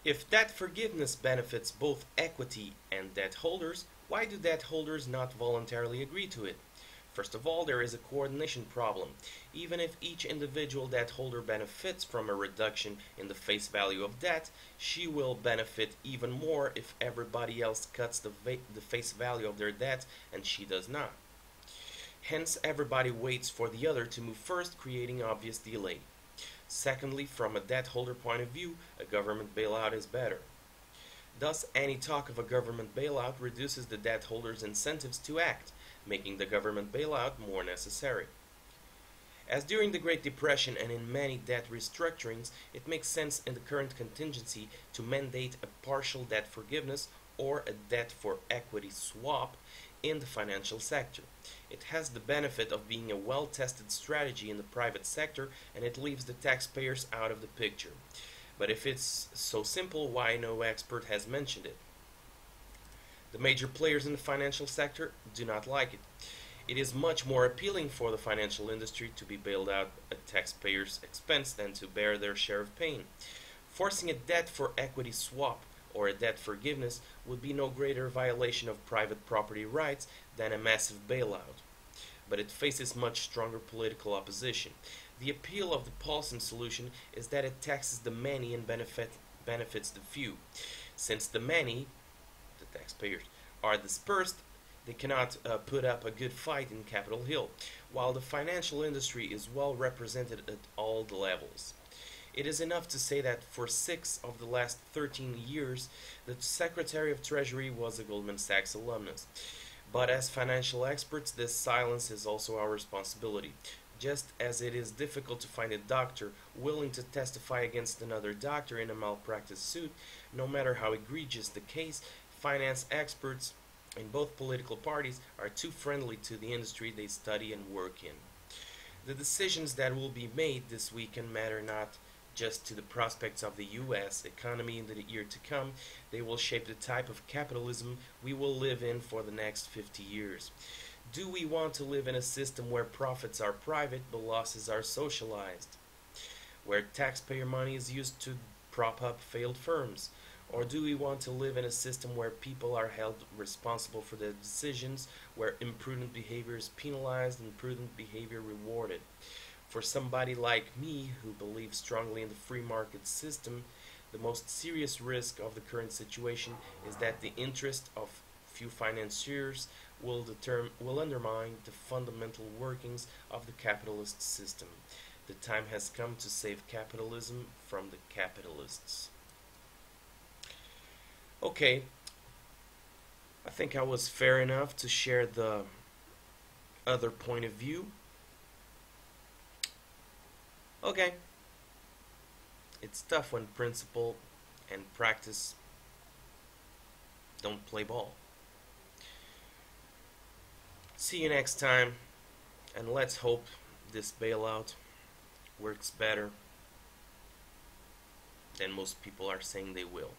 If debt forgiveness benefits both equity and debt holders, why do debt holders not voluntarily agree to it? First of all, there is a coordination problem. Even if each individual debt holder benefits from a reduction in the face value of debt, she will benefit even more if everybody else cuts the face value of their debt and she does not. Hence, everybody waits for the other to move first, creating obvious delay. Secondly, from a debt holder point of view, a government bailout is better. Thus, any talk of a government bailout reduces the debt holders' incentives to act, making the government bailout more necessary. As during the Great Depression and in many debt restructurings, it makes sense in the current contingency to mandate a partial debt forgiveness or a debt for equity swap in the financial sector. It has the benefit of being a well-tested strategy in the private sector, and it leaves the taxpayers out of the picture. But if it's so simple, why no expert has mentioned it? The major players in the financial sector do not like it. It is much more appealing for the financial industry to be bailed out at taxpayers' expense than to bear their share of pain. Forcing a debt for equity swap or a debt forgiveness would be no greater violation of private property rights than a massive bailout. But it faces much stronger political opposition. The appeal of the Paulson solution is that it taxes the many and benefits the few. Since the many, the taxpayers, are dispersed, they cannot put up a good fight in Capitol Hill, while the financial industry is well represented at all the levels. It is enough to say that for 6 of the last 13 years, the Secretary of Treasury was a Goldman Sachs alumnus. But as financial experts, this silence is also our responsibility. Just as it is difficult to find a doctor willing to testify against another doctor in a malpractice suit, no matter how egregious the case, finance experts in both political parties are too friendly to the industry they study and work in. The decisions that will be made this weekend matter not just to the prospects of the U.S. economy in the year to come, they will shape the type of capitalism we will live in for the next 50 years. Do we want to live in a system where profits are private but losses are socialized? Where taxpayer money is used to prop up failed firms? Or do we want to live in a system where people are held responsible for their decisions, where imprudent behavior is penalized and prudent behavior rewarded? For somebody like me, who believes strongly in the free market system, the most serious risk of the current situation is that the interest of few financiers will undermine the fundamental workings of the capitalist system. The time has come to save capitalism from the capitalists. Okay, I think I was fair enough to share the other point of view. Okay, it's tough when principle and practice don't play ball. See you next time, and let's hope this bailout works better than most people are saying they will.